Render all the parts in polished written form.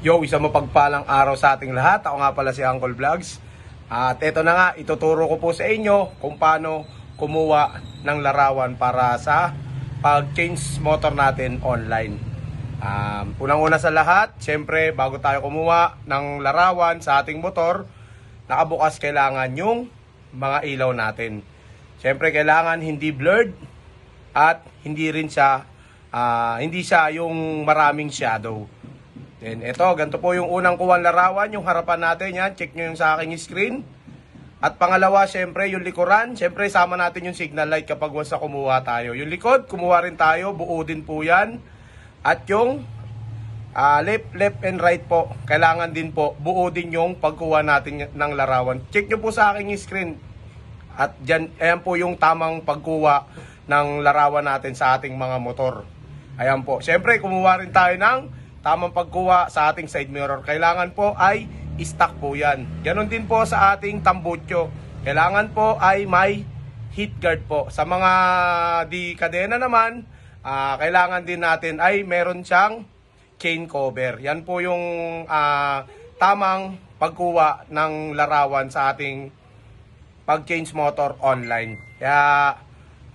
Yo, isang mapagpalang araw sa ating lahat. Ako nga pala si Uncle Vlogs. At eto na nga, ituturo ko po sa inyo kung paano kumuha ng larawan para sa pag-change motor natin online. Unang-una sa lahat, syempre bago tayo kumuha ng larawan sa ating motor, nakabukas kailangan yung mga ilaw natin. Syempre kailangan hindi blurred at hindi rin siya hindi siya yung maraming shadow. Then ito, ganito po yung unang kuwang larawan, yung harapan natin yan, check nyo yung sa aking screen. At pangalawa, syempre yung likuran, syempre sama natin yung signal light kapag once na kumuha tayo. Yung likod, kumuha rin tayo, buo din po yan. At yung left and right po, kailangan din po, buo din yung pagkuha natin ng larawan. Check nyo po sa aking screen. At dyan, ayan po yung tamang pagkuha ng larawan natin sa ating mga motor. Ayan po, syempre kumuha rin tayo ng tamang pagkuha sa ating side mirror. Kailangan po ay stock po yan. Ganon din po sa ating tambutso. Kailangan po ay may heat guard po. Sa mga di kadena naman, kailangan din natin ay meron siyang chain cover. Yan po yung tamang pagkuha ng larawan sa ating pag-change motor online. Kaya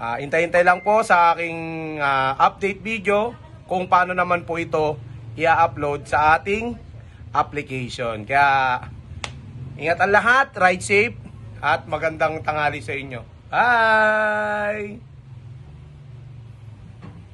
hintay-hintay lang po sa aking update video kung paano naman po ito i-upload sa ating application. Kaya ingat ang lahat, ride safe at magandang tanghali sa inyo. Bye!